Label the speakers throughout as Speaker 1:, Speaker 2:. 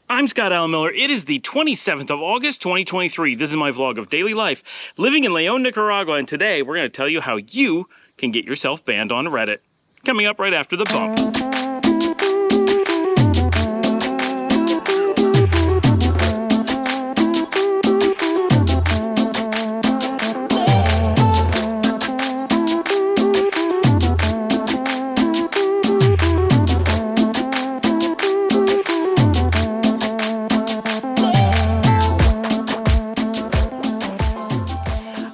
Speaker 1: I'm Scott Allen Miller. It is the 27th of August, 2023. This is my vlog of daily life living in Leon, Nicaragua, and today we're going to tell you how you can get yourself banned on Reddit. Coming up right after the bump.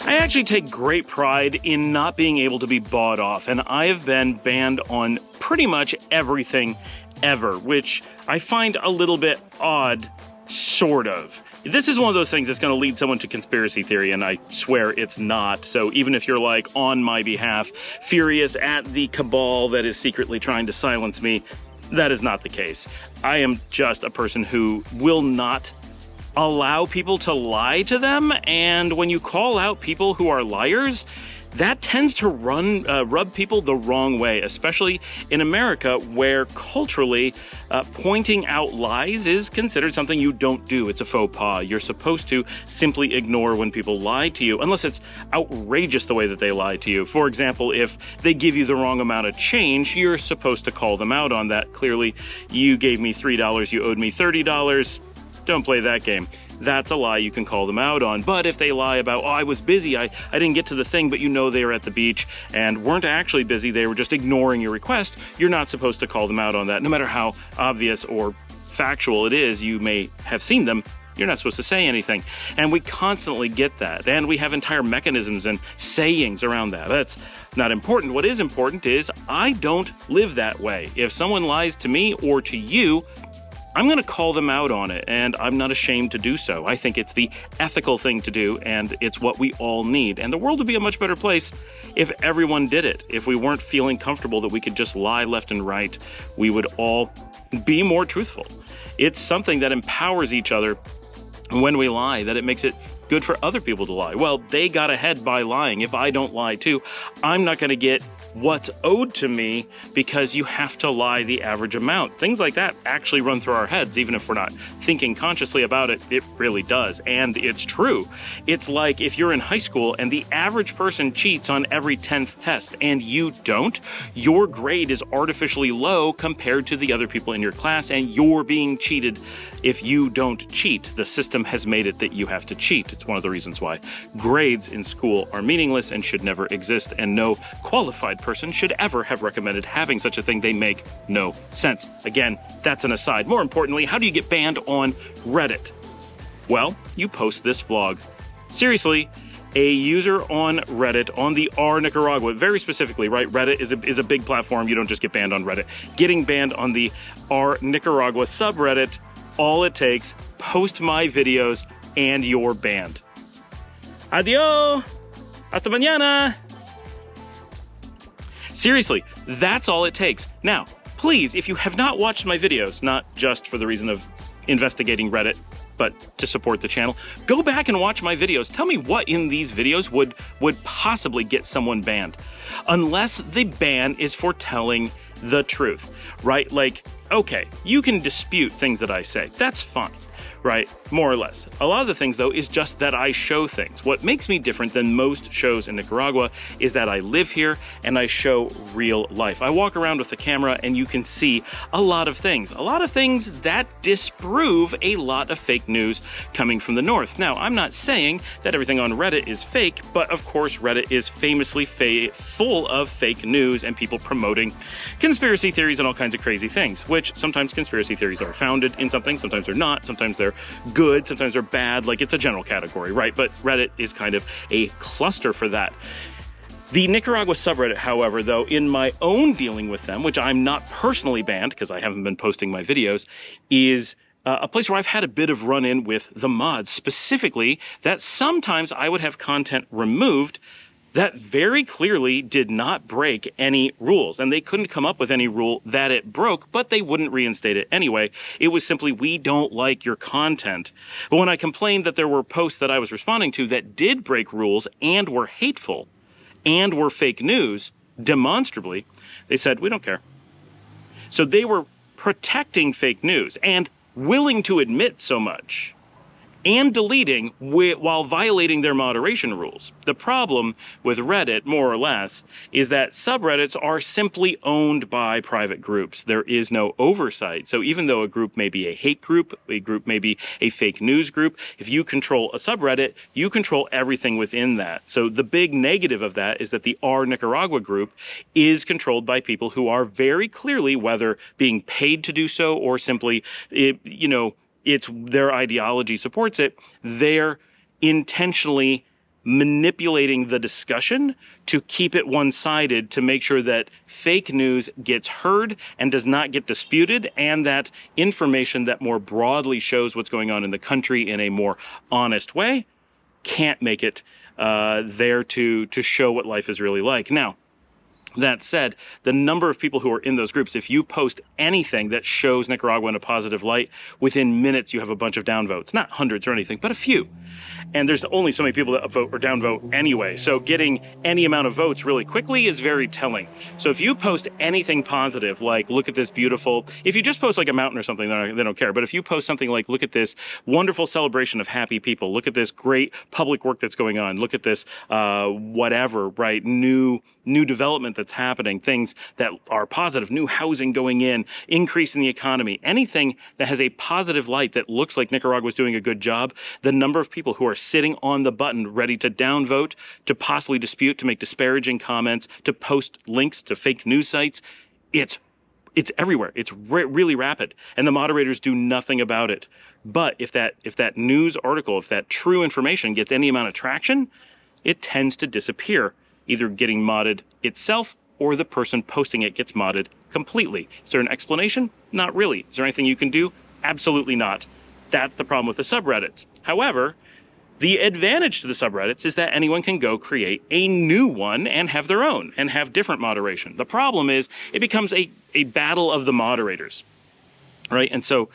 Speaker 1: I actually take great pride in not being able to be bought off, and I have been banned on pretty much everything ever, which I find a little bit odd, sort of. This is one of those things that's going to lead someone to conspiracy theory, and I swear it's not. So even if you're like on my behalf, furious at the cabal that is secretly trying to silence me, that is not the case. I am just a person who will not allow people to lie to them, and when you call out people who are liars, that tends to rub people the wrong way, especially in America, where culturally pointing out lies is considered something you don't do. It's a faux pas. You're supposed to simply ignore when people lie to you, unless it's outrageous the way that they lie to you. For example, if they give you the wrong amount of change, you're supposed to call them out on that. Clearly, you gave me $3, you owed me $30. Don't play that game. That's a lie you can call them out on. But if they lie about, oh, I was busy, I didn't get to the thing, but you know they were at the beach and weren't actually busy, they were just ignoring your request, you're not supposed to call them out on that. No matter how obvious or factual it is, you may have seen them, you're not supposed to say anything. And we constantly get that. And we have entire mechanisms and sayings around that. That's not important. What is important is I don't live that way. If someone lies to me or to you, I'm going to call them out on it, and I'm not ashamed to do so. I think it's the ethical thing to do, and it's what we all need. And the world would be a much better place if everyone did it. If we weren't feeling comfortable that we could just lie left and right, we would all be more truthful. It's something that empowers each other when we lie, that it makes it good for other people to lie. Well, they got ahead by lying. If I don't lie too, I'm not going to get what's owed to me because you have to lie the average amount. Things like that actually run through our heads, even if we're not thinking consciously about it. It really does, and it's true. It's like if you're in high school and the average person cheats on every 10th test and you don't, your grade is artificially low compared to the other people in your class, and you're being cheated if you don't cheat. The system has made it that you have to cheat. It's one of the reasons why grades in school are meaningless and should never exist, and no qualified person should ever have recommended having such a thing. They make no sense. Again, that's an aside. More importantly, how do you get banned on Reddit? Well, you post this vlog. Seriously, a user on Reddit, on the r Nicaragua, very specifically, right? Reddit is a big platform. You don't just get banned on Reddit. Getting banned on the r Nicaragua subreddit, all it takes, post my videos and you're banned. Adios! Hasta mañana! Seriously, that's all it takes. Now, please, if you have not watched my videos, not just for the reason of investigating Reddit, but to support the channel, go back and watch my videos. Tell me what in these videos would possibly get someone banned. Unless the ban is for telling the truth, right? Like, okay, you can dispute things that I say. That's fine. Right? More or less. A lot of the things, though, is just that I show things. What makes me different than most shows in Nicaragua is that I live here and I show real life. I walk around with the camera and you can see a lot of things that disprove a lot of fake news coming from the north. Now, I'm not saying that everything on Reddit is fake, but of course Reddit is famously full of fake news and people promoting conspiracy theories and all kinds of crazy things, which sometimes conspiracy theories are founded in something, sometimes they're not, sometimes they're good, sometimes they're bad, like it's a general category, right? But Reddit is kind of a cluster for that. The Nicaragua subreddit, however, though, in my own dealing with them, which I'm not personally banned because I haven't been posting my videos, is a place where I've had a bit of run-in with the mods, specifically that sometimes I would have content removed that very clearly did not break any rules, and they couldn't come up with any rule that it broke, but they wouldn't reinstate it anyway. It was simply, we don't like your content. But when I complained that there were posts that I was responding to that did break rules and were hateful and were fake news, demonstrably, they said, we don't care. So they were protecting fake news, and willing to admit so much and deleting while violating their moderation rules. The problem with Reddit, more or less, is that subreddits are simply owned by private groups. There is no oversight. So even though a group may be a hate group, a group may be a fake news group, if you control a subreddit, you control everything within that. So the big negative of that is that the R Nicaragua group is controlled by people who are very clearly, whether being paid to do so or simply, it's their ideology supports it, they're intentionally manipulating the discussion to keep it one-sided, to make sure that fake news gets heard and does not get disputed, and that information that more broadly shows what's going on in the country in a more honest way can't make it there to show what life is really like. Now, that said, the number of people who are in those groups, if you post anything that shows Nicaragua in a positive light, within minutes you have a bunch of downvotes. Not hundreds or anything, but a few. And there's only so many people that vote or downvote anyway. So getting any amount of votes really quickly is very telling. So if you post anything positive, like look at this beautiful, if you just post like a mountain or something, they don't care. But if you post something like look at this wonderful celebration of happy people, look at this great public work that's going on, look at this whatever, right, new development that's happening, things that are positive, new housing going in, increase in the economy, anything that has a positive light that looks like Nicaragua's doing a good job, the number of people who are sitting on the button ready to downvote, to possibly dispute, to make disparaging comments, to post links to fake news sites, it's everywhere. It's really rapid, and the moderators do nothing about it. But if that news article, if that true information gets any amount of traction, it tends to disappear, either getting modded itself or the person posting it gets modded completely. Is there an explanation? Not really. Is there anything you can do? Absolutely not. That's the problem with the subreddits. However, the advantage to the subreddits is that anyone can go create a new one and have their own and have different moderation. The problem is it becomes a battle of the moderators. Right? And so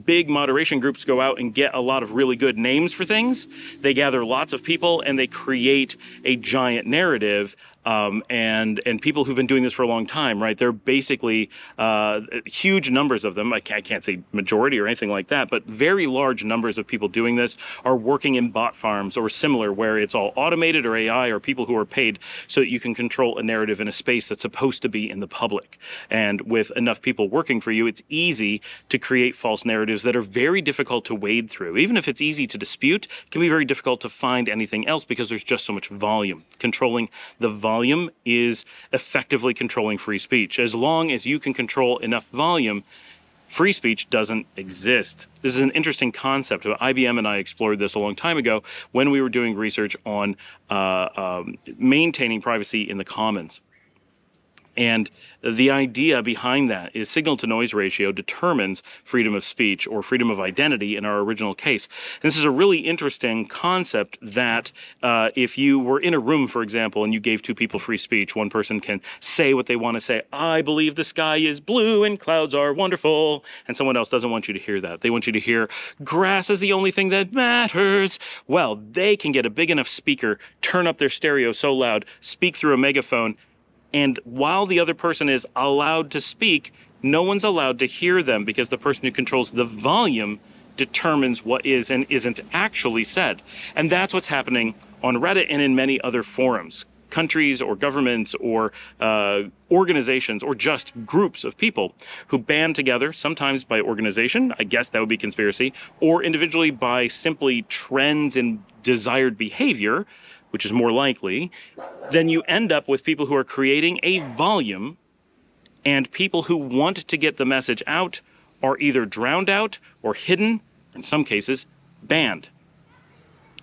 Speaker 1: big moderation groups go out and get a lot of really good names for things. They gather lots of people and they create a giant narrative. And people who've been doing this for a long time, right? They're basically huge numbers of them. I can't say majority or anything like that, but very large numbers of people doing this are working in bot farms or similar, where it's all automated or AI or people who are paid so that you can control a narrative in a space that's supposed to be in the public. And with enough people working for you, it's easy to create false narratives that are very difficult to wade through. Even if it's easy to dispute, it can be very difficult to find anything else because there's just so much volume. Controlling the volume is effectively controlling free speech. As long as you can control enough volume, free speech doesn't exist. This is an interesting concept. IBM and I explored this a long time ago when we were doing research on maintaining privacy in the commons. And the idea behind that is signal-to-noise ratio determines freedom of speech or freedom of identity in our original case. And this is a really interesting concept that if you were in a room, for example, and you gave two people free speech, one person can say what they want to say. I believe the sky is blue and clouds are wonderful. And someone else doesn't want you to hear that. They want you to hear grass is the only thing that matters. Well, they can get a big enough speaker, turn up their stereo so loud, speak through a megaphone, and while the other person is allowed to speak, no one's allowed to hear them because the person who controls the volume determines what is and isn't actually said. And that's what's happening on Reddit and in many other forums. Countries or governments or organizations or just groups of people who band together, sometimes by organization, I guess that would be conspiracy, or individually by simply trends in desired behavior, which is more likely, then you end up with people who are creating a volume, and people who want to get the message out are either drowned out or hidden, in some cases, banned.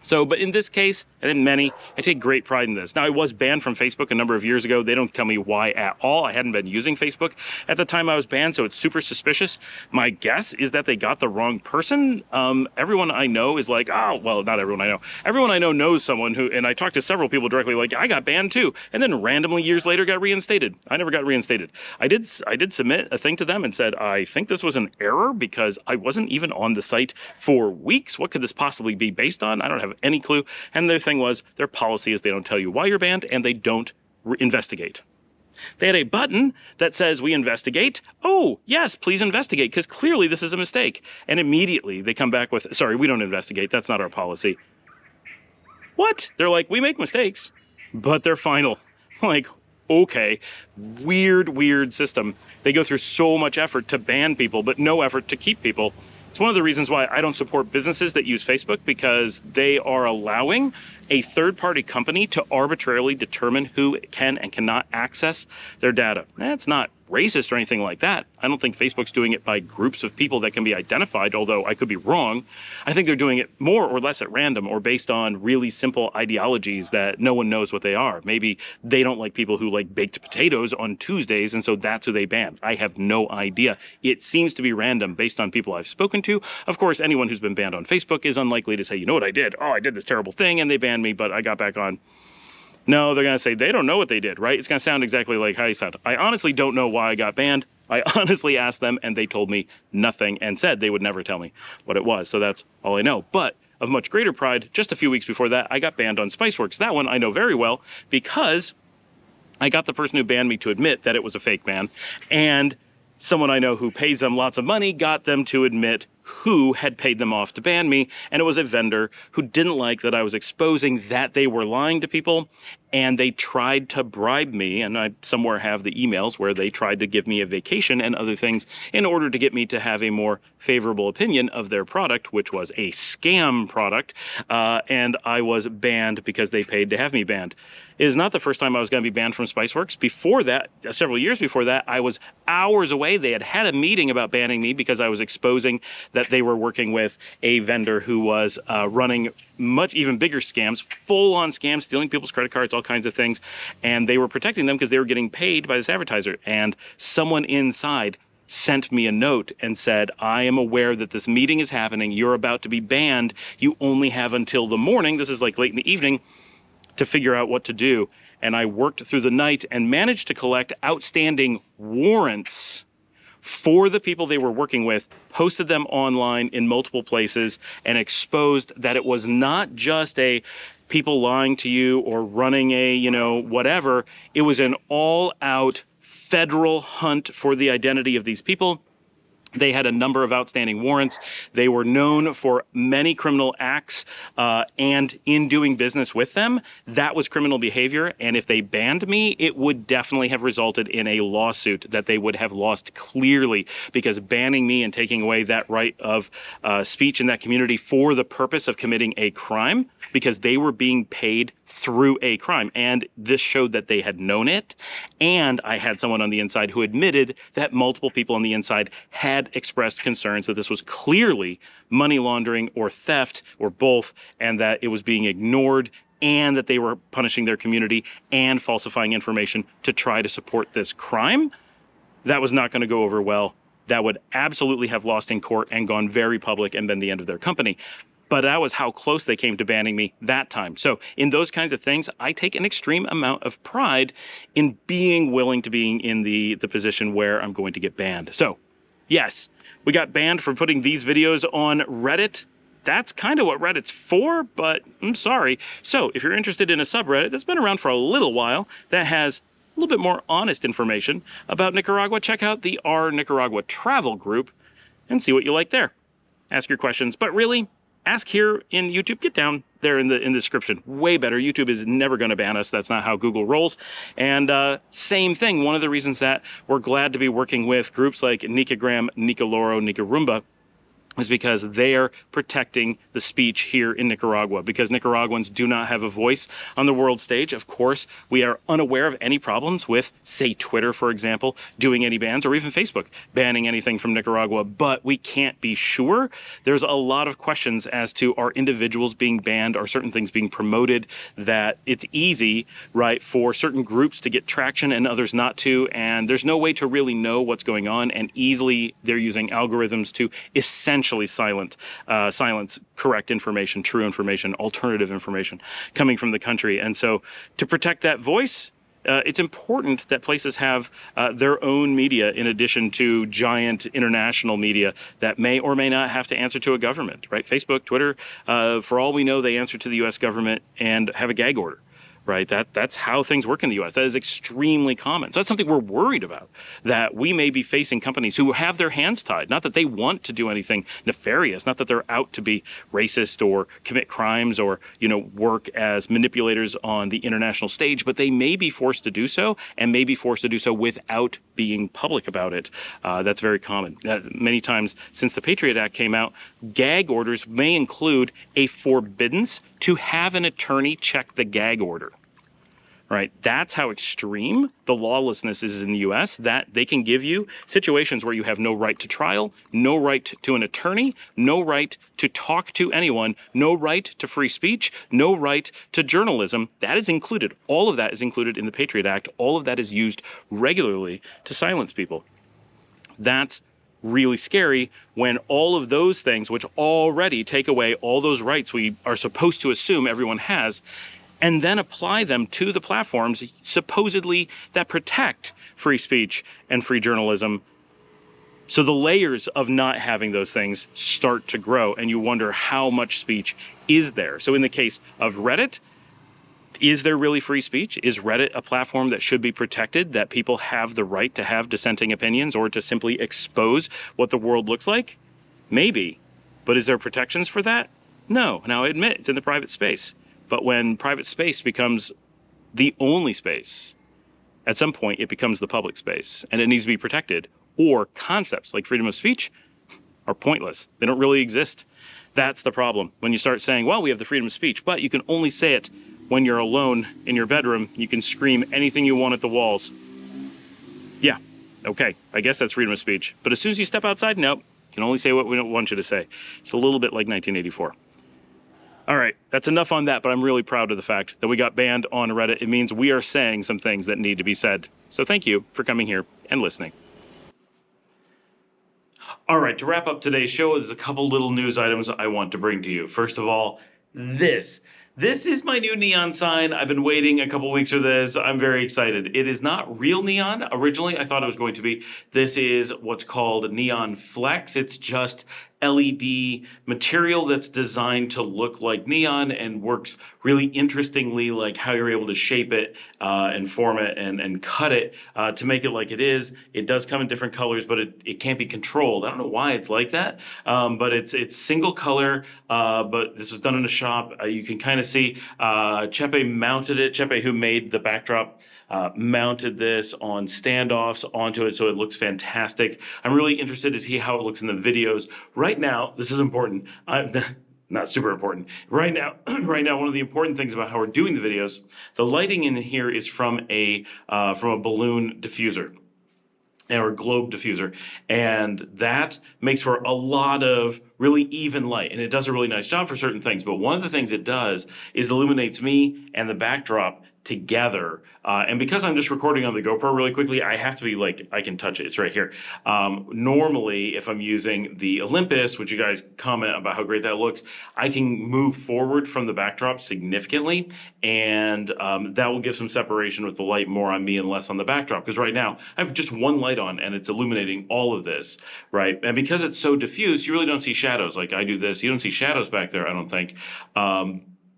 Speaker 1: So, but in this case, and in many, I take great pride in this. Now, I was banned from Facebook a number of years ago. They don't tell me why at all. I hadn't been using Facebook at the time I was banned, so it's super suspicious. My guess is that they got the wrong person. Everyone I know is like, oh, well, not everyone I know. Everyone I know knows someone who, and I talked to several people directly, like, I got banned too, and then randomly years later got reinstated. I never got reinstated. I did submit a thing to them and said, I think this was an error because I wasn't even on the site for weeks. What could this possibly be based on? I don't have any clue. And their thing was, their policy is they don't tell you why you're banned and they don't investigate. They had a button that says, we investigate. Oh, yes, please investigate, because clearly this is a mistake. And immediately they come back with, sorry, we don't investigate. That's not our policy. What? They're like, we make mistakes, but they're final. Like, okay, weird system. They go through so much effort to ban people, but no effort to keep people. It's one of the reasons why I don't support businesses that use Facebook, because they are allowing a third-party company to arbitrarily determine who can and cannot access their data. That's not racist or anything like that. I don't think Facebook's doing it by groups of people that can be identified, although I could be wrong. I think they're doing it more or less at random or based on really simple ideologies that no one knows what they are. Maybe they don't like people who like baked potatoes on Tuesdays, and so that's who they ban. I have no idea. It seems to be random based on people I've spoken to. Of course, anyone who's been banned on Facebook is unlikely to say, you know what I did? Oh, I did this terrible thing and they banned me, but I got back on. No, they're going to say they don't know what they did, right? It's going to sound exactly like how you sound. I honestly don't know why I got banned. I honestly asked them and they told me nothing and said they would never tell me what it was. So that's all I know. But of much greater pride, just a few weeks before that, I got banned on Spiceworks. That one I know very well because I got the person who banned me to admit that it was a fake ban, and someone I know who pays them lots of money got them to admit who had paid them off to ban me, and it was a vendor who didn't like that I was exposing that they were lying to people, and they tried to bribe me, and I somewhere have the emails where they tried to give me a vacation and other things in order to get me to have a more favorable opinion of their product, which was a scam product, and I was banned because they paid to have me banned. It is not the first time I was going to be banned from Spiceworks. Before that, several years before that, I was hours away. They had a meeting about banning me because I was exposing that they were working with a vendor who was running much even bigger scams, full-on scams, stealing people's credit cards, all kinds of things, and they were protecting them because they were getting paid by this advertiser. And someone inside sent me a note and said, I am aware that this meeting is happening. You're about to be banned. You only have until the morning. This is like late in the evening to figure out what to do. And I worked through the night and managed to collect outstanding warrants for the people they were working with, posted them online in multiple places, and exposed that it was not just a people lying to you or running a, you know, whatever. It was an all-out federal hunt for the identity of these people. They had a number of outstanding warrants. They were known for many criminal acts, and in doing business with them, that was criminal behavior. And if they banned me, it would definitely have resulted in a lawsuit that they would have lost clearly, because banning me and taking away that right of speech in that community for the purpose of committing a crime, because they were being paid through a crime. And this showed that they had known it. And I had someone on the inside who admitted that multiple people on the inside had expressed concerns that this was clearly money laundering or theft or both, and that it was being ignored, and that they were punishing their community and falsifying information to try to support this crime. That was not going to go over well. That would absolutely have lost in court and gone very public and been the end of their company. But that was how close they came to banning me that time. So in those kinds of things, I take an extreme amount of pride in being willing to being in the position where I'm going to get banned. So yes, we got banned for putting these videos on Reddit. That's kind of what Reddit's for, but I'm sorry. So if you're interested in a subreddit that's been around for a little while that has a little bit more honest information about Nicaragua, check out the Our Nicaragua Travel group and see what you like there. Ask your questions, but really, ask here in YouTube. Get down there in the description. Way better. YouTube is never going to ban us. That's not how Google rolls. And same thing. One of the reasons that we're glad to be working with groups like Nicagram, Nicaloro, Nicarumba is because they're protecting the speech here in Nicaragua, because Nicaraguans do not have a voice on the world stage. Of course, we are unaware of any problems with, say, Twitter, for example, doing any bans, or even Facebook banning anything from Nicaragua, but we can't be sure. There's a lot of questions as to, are individuals being banned, are certain things being promoted, that it's easy, right, for certain groups to get traction and others not to, and there's no way to really know what's going on, and easily they're using algorithms to essentially silence correct information, true information, alternative information coming from the country. And so to protect that voice, it's important that places have their own media in addition to giant international media that may or may not have to answer to a government, right? Facebook, Twitter, for all we know, they answer to the US government and have a gag order, right? That's how things work in the US. That is extremely common. So that's something we're worried about, that we may be facing companies who have their hands tied. Not that they want to do anything nefarious, not that they're out to be racist or commit crimes or, work as manipulators on the international stage, but they may be forced to do so, and may be forced to do so without being public about it. That's very common. Many times since the Patriot Act came out, gag orders may include a forbiddance to have an attorney check the gag order. Right? That's how extreme the lawlessness is in the US, that they can give you situations where you have no right to trial, no right to an attorney, no right to talk to anyone, no right to free speech, no right to journalism. That is included. All of that is included in the Patriot Act. All of that is used regularly to silence people. That's really scary when all of those things, which already take away all those rights we are supposed to assume everyone has, and then apply them to the platforms supposedly that protect free speech and free journalism. So the layers of not having those things start to grow, and you wonder how much speech is there. So in the case of Reddit, is there really free speech? Is Reddit a platform that should be protected, that people have the right to have dissenting opinions or to simply expose what the world looks like? Maybe. But is there protections for that? No. Now I admit it's in the private space. But when private space becomes the only space, at some point it becomes the public space, and it needs to be protected. Or concepts like freedom of speech are pointless. They don't really exist. That's the problem. When you start saying, well, we have the freedom of speech, but you can only say it when you're alone in your bedroom. You can scream anything you want at the walls. Yeah, okay, I guess that's freedom of speech. But as soon as you step outside, nope, you can only say what we don't want you to say. It's a little bit like 1984. All right, that's enough on that, but I'm really proud of the fact that we got banned on Reddit. It means we are saying some things that need to be said. So thank you for coming here and listening. All right, to wrap up today's show, there's a couple little news items I want to bring to you. First of all, this is my new neon sign. I've been waiting a couple weeks for this. I'm very excited. It is not real neon. Originally, I thought it was going to be. This is what's called Neon Flex. It's just LED material that's designed to look like neon and works really interestingly, like how you're able to shape it and form it and cut it to make it like it is. It does come in different colors, but it can't be controlled. I don't know why it's like that, but it's single color, but this was done in a shop. You can kind of see Chepe mounted it. Chepe, who made the backdrop, mounted this on standoffs onto it, so it looks fantastic. I'm really interested to see how it looks in the videos. Right now, this is important. Not super important. Right now, one of the important things about how we're doing the videos, the lighting in here is from a balloon diffuser, or globe diffuser, and that makes for a lot of really even light, and it does a really nice job for certain things. But one of the things it does is illuminates me and the backdrop together. And because I'm just recording on the GoPro really quickly, I have to be like, I can touch it. It's right here. Normally, if I'm using the Olympus, which you guys comment about how great that looks, I can move forward from the backdrop significantly, and that will give some separation with the light, more on me and less on the backdrop. Because right now, I have just one light on, and it's illuminating all of this, right? And because it's so diffuse, you really don't see shadows. Like I do this, you don't see shadows back there, I don't think.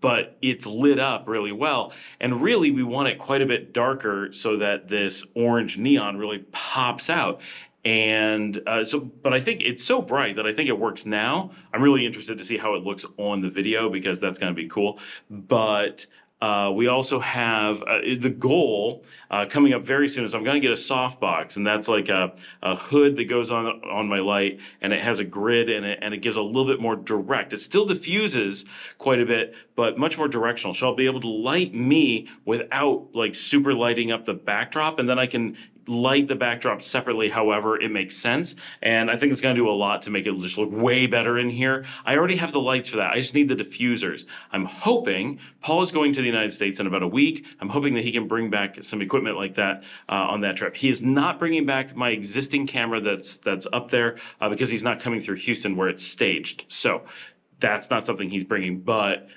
Speaker 1: But it's lit up really well. And really, we want it quite a bit darker so that this orange neon really pops out. And but I think it's so bright that I think it works now. I'm really interested to see how it looks on the video, because that's going to be cool. But we also have the goal coming up very soon is I'm going to get a softbox, and that's like a hood that goes on my light, and it has a grid in it, and it gives a little bit more direct. It still diffuses quite a bit, but much more directional. So I'll be able to light me without like super lighting up the backdrop, and then I can light the backdrop separately however it makes sense. And I think it's going to do a lot to make it just look way better in here. I already have the lights for that. I just need the diffusers. I'm hoping Paul is going to the United States in about a week. I'm hoping that he can bring back some equipment like that on that trip. He is not bringing back my existing camera that's up there because he's not coming through Houston where it's staged. So that's not something he's bringing, but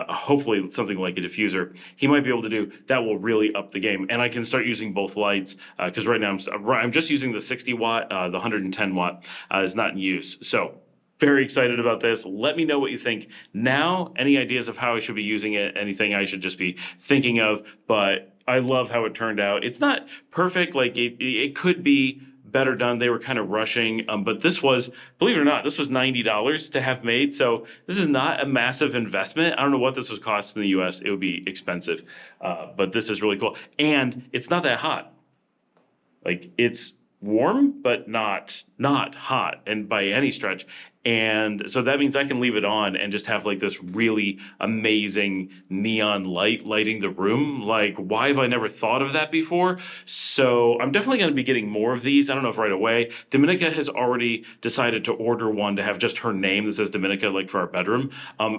Speaker 1: hopefully something like a diffuser he might be able to do that will really up the game, and I can start using both lights because right now I'm just using the 60 watt. The 110 watt is not in use. So Very excited about this. Let me know what you think now. Any ideas of how I should be using it, anything I should just be thinking of, but I love how it turned out. It's not perfect, like it could be better done. They were kind of rushing, but this was, believe it or not, this was $90 to have made. So this is not a massive investment. I don't know what this would cost in the US. It would be expensive, but this is really cool. And it's not that hot. Like it's warm, but not hot, and by any stretch. And so that means I can leave it on and just have like this really amazing neon light lighting the room. Like, why have I never thought of that before? So I'm definitely going to be getting more of these. I don't know if right away. Dominica has already decided to order one to have just her name that says Dominica, like for our bedroom.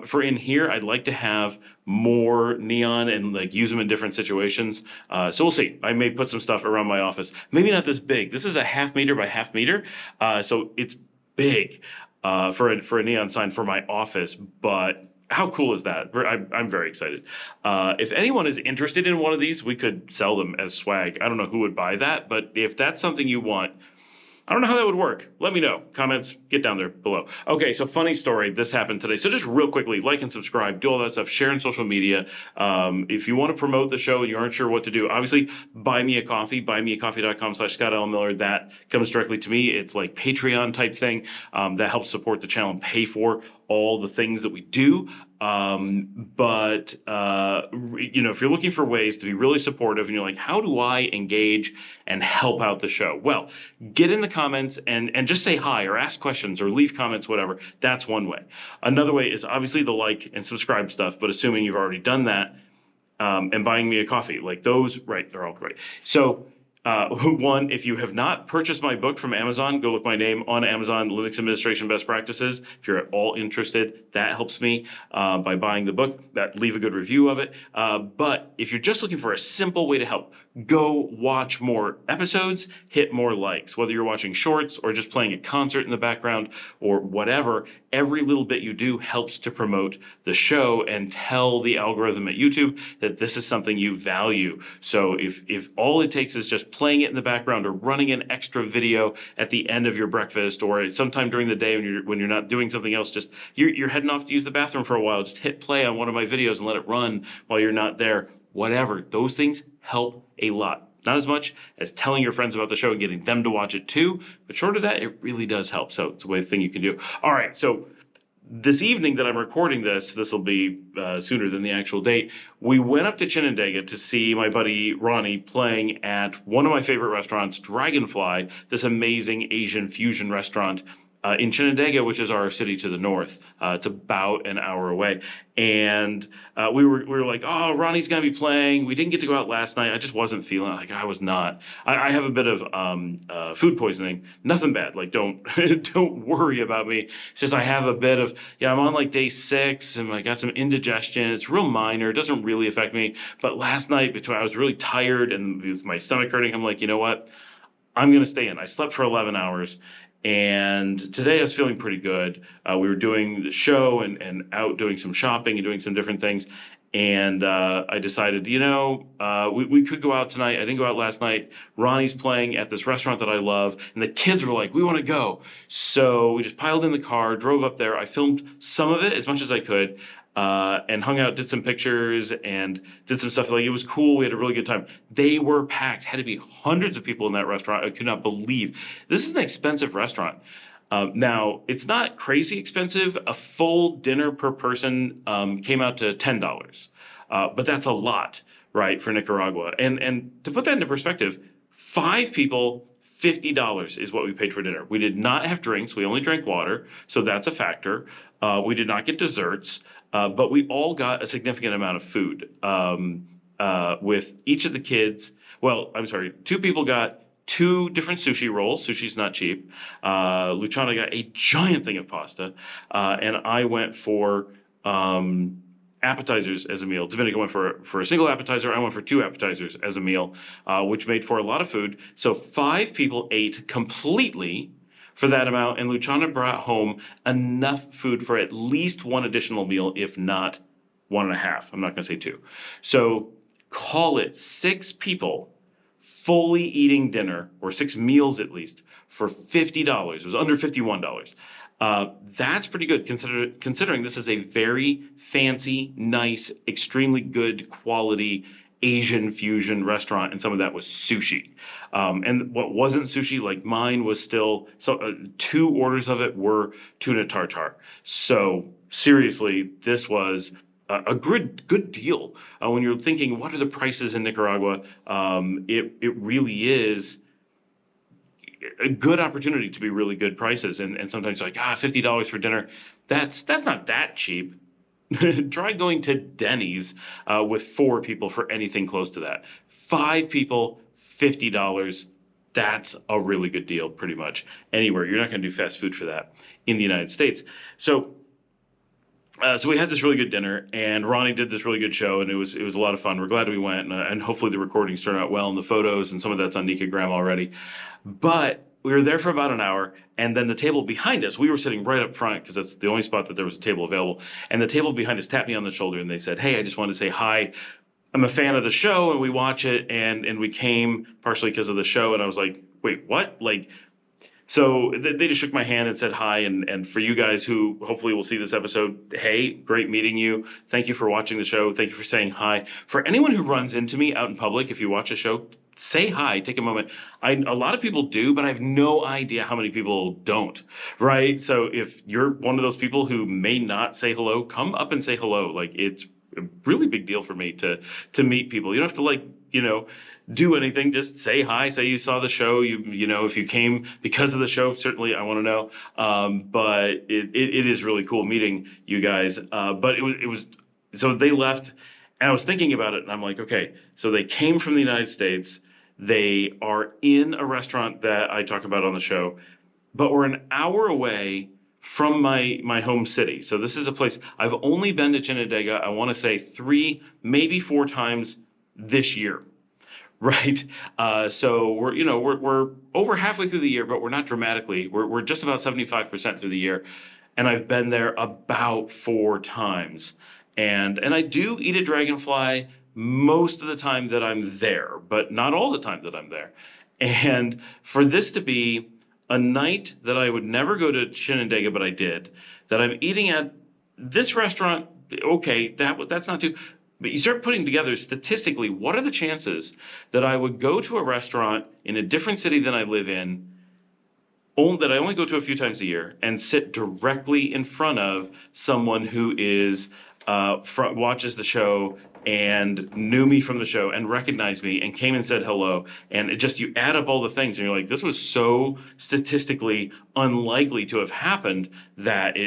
Speaker 1: For in here, I'd like to have more neon and like use them in different situations. So we'll see. I may put some stuff around my office. Maybe not this big. This is a 1/2 meter by 1/2 meter. So it's big for a neon sign for my office, but how cool is that? I'm very excited. If anyone is interested in one of these, we could sell them as swag. I don't know who would buy that, but if that's something you want, I don't know how that would work. Let me know. Comments, get down there below. Okay, so funny story. This happened today. So just real quickly, like and subscribe, do all that stuff, share on social media. If you want to promote the show and you aren't sure what to do, obviously buy me a coffee, buymeacoffee.com/ScottLMiller. That comes directly to me. It's like Patreon type thing that helps support the channel and pay for all the things that we do. But if you're looking for ways to be really supportive and you're like, how do I engage and help out the show? Well, get in the comments and just say hi or ask questions or leave comments, whatever. That's one way. Another way is obviously the like and subscribe stuff, but assuming you've already done that, and buying me a coffee, like those, right, they're all right. So one, if you have not purchased my book from Amazon, go look my name on Amazon, Linux Administration Best Practices. If you're at all interested, that helps me by buying the book. Leave a good review of it. But if you're just looking for a simple way to help, go watch more episodes, hit more likes. Whether you're watching shorts or just playing a concert in the background or whatever, every little bit you do helps to promote the show and tell the algorithm at YouTube that this is something you value. So if all it takes is just playing it in the background or running an extra video at the end of your breakfast or sometime during the day when you're not doing something else, just you're heading off to use the bathroom for a while, just hit play on one of my videos and let it run while you're not there. Whatever, those things help a lot. Not as much as telling your friends about the show and getting them to watch it too, but short of that, it really does help. So it's a way thing you can do. All right, so this evening that I'm recording this will be sooner than the actual date. We went up to Chinandega to see my buddy Ronnie playing at one of my favorite restaurants, Dragonfly, this amazing Asian fusion restaurant in Chinandega, which is our city to the north. It's about an hour away. And we were like, oh, Ronnie's going to be playing. We didn't get to go out last night. I just wasn't feeling it. Like, I was not. I have a bit of food poisoning. Nothing bad. Like, don't worry about me. It's just I have a bit of, I'm on like day 6 and I got some indigestion. It's real minor. It doesn't really affect me. But last night, I was really tired and with my stomach hurting, I'm like, you know what? I'm going to stay in. I slept for 11 hours. And today I was feeling pretty good. We were doing the show and out doing some shopping and doing some different things. And I decided, we could go out tonight. I didn't go out last night. Ronnie's playing at this restaurant that I love. And the kids were like, we want to go. So we just piled in the car, drove up there. I filmed some of it as much as I could. And hung out, did some pictures, and did some stuff. Like, it was cool. We had a really good time. They were packed. Had to be hundreds of people in that restaurant. I could not believe. This is an expensive restaurant. Now, it's not crazy expensive. A full dinner per person came out to $10. But that's a lot, right, for Nicaragua. And to put that into perspective, 5 people, $50 is what we paid for dinner. We did not have drinks. We only drank water, so that's a factor. We did not get desserts. But we all got a significant amount of food with each of the kids. Well, I'm sorry, 2 people got 2 different sushi rolls. Sushi's not cheap. Luciana got a giant thing of pasta. And I went for appetizers as a meal. Dominica went for a single appetizer. I went for 2 appetizers as a meal, which made for a lot of food. So 5 people ate completely for that amount, and Luciana brought home enough food for at least 1 additional meal, if not 1.5. I'm not going to say 2. So call it 6 people fully eating dinner, or 6 meals at least, for $50. It was under $51. That's pretty good considering this is a very fancy, nice, extremely good quality Asian fusion restaurant, and some of that was sushi. And what wasn't sushi, like mine, was still two orders of it were tuna tartare. So seriously, this was a good deal. When you're thinking, what are the prices in Nicaragua? It really is a good opportunity to be really good prices. And sometimes like, $50 for dinner. That's not that cheap. Try going to Denny's with 4 people for anything close to that. 5 people, $50. That's a really good deal, pretty much anywhere. You're not going to do fast food for that in the United States. So we had this really good dinner, and Ronnie did this really good show, and it was a lot of fun. We're glad we went, and hopefully the recordings turned out well, and the photos, and some of that's on Nicagram already. But we were there for about an hour, and then the table behind us, we were sitting right up front because that's the only spot that there was a table available. And the table behind us tapped me on the shoulder, and they said, "Hey, I just wanted to say hi. I'm a fan of the show, and we watch it, and we came partially because of the show." And I was like, "Wait, what?" So they just shook my hand and said hi. And for you guys who hopefully will see this episode, hey, great meeting you. Thank you for watching the show. Thank you for saying hi. For anyone who runs into me out in public, if you watch a show, say hi, take a moment. A lot of people do, but I have no idea how many people don't, right? So if you're one of those people who may not say hello, come up and say hello. It's a really big deal for me to meet people. You don't have to do anything. Just say hi, say you saw the show. If you came because of the show, certainly I want to know. But it is really cool meeting you guys. But it was so they left, and I was thinking about it, and I'm like, okay, so they came from the United States. They are in a restaurant that I talk about on the show, but we're an hour away from my home city. So this is a place I've only been to Chinandega, I want to say 3, maybe 4 times this year. Right. So we're over halfway through the year, but we're not dramatically. We're just about 75% through the year. And I've been there about 4 times. And I do eat a Dragonfly most of the time that I'm there, but not all the time that I'm there. And for this to be a night that I would never go to Chinandega, but I did, that I'm eating at this restaurant, okay, that's not too... But you start putting together statistically, what are the chances that I would go to a restaurant in a different city than I live in, that I only go to a few times a year, and sit directly in front of someone who is watches the show and knew me from the show and recognized me and came and said hello. And you add up all the things, and you're like, this was so statistically unlikely to have happened that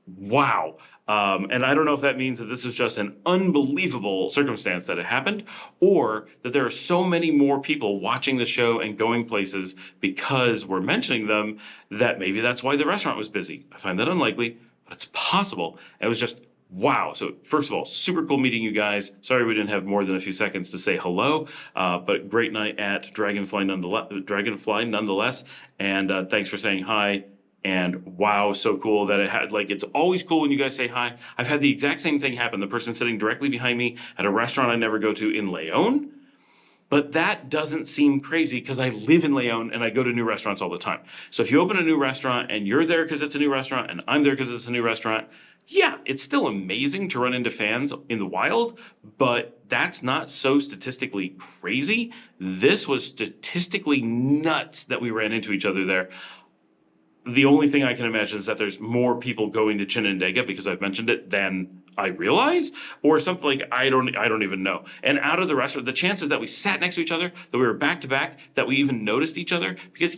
Speaker 1: wow. And I don't know if that means that this is just an unbelievable circumstance that it happened, or that there are so many more people watching the show and going places because we're mentioning them that maybe that's why the restaurant was busy. I find that unlikely, but it's possible. And it was just wow. So first of all, super cool meeting you guys. Sorry we didn't have more than a few seconds to say hello, but great night at Dragonfly nonetheless. And thanks for saying hi. And wow, so cool that it had, it's always cool when you guys say hi. I've had the exact same thing happen. The person sitting directly behind me at a restaurant I never go to in Leon. But that doesn't seem crazy because I live in Leon and I go to new restaurants all the time. So if you open a new restaurant and you're there because it's a new restaurant and I'm there because it's a new restaurant, yeah, it's still amazing to run into fans in the wild, but that's not so statistically crazy. This was statistically nuts that we ran into each other there. The only thing I can imagine is that there's more people going to Chinandega because I've mentioned it than I realize, or something I don't even know. And out of the restaurant, the chances that we sat next to each other, that we were back to back, that we even noticed each other, because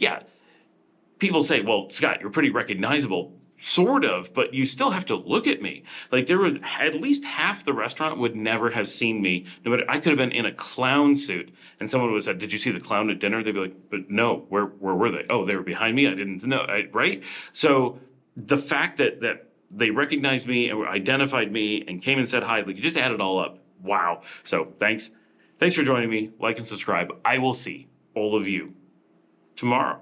Speaker 1: people say, well, Scott, you're pretty recognizable. Sort of, but you still have to look at me. There would at least half the restaurant would never have seen me. No matter, I could have been in a clown suit, and someone would have said, "Did you see the clown at dinner?" They'd be like, "But no, where were they? Oh, they were behind me. I didn't know." Right? So the fact that they recognized me and identified me and came and said hi, you just add it all up. Wow. So thanks for joining me. Like and subscribe. I will see all of you tomorrow.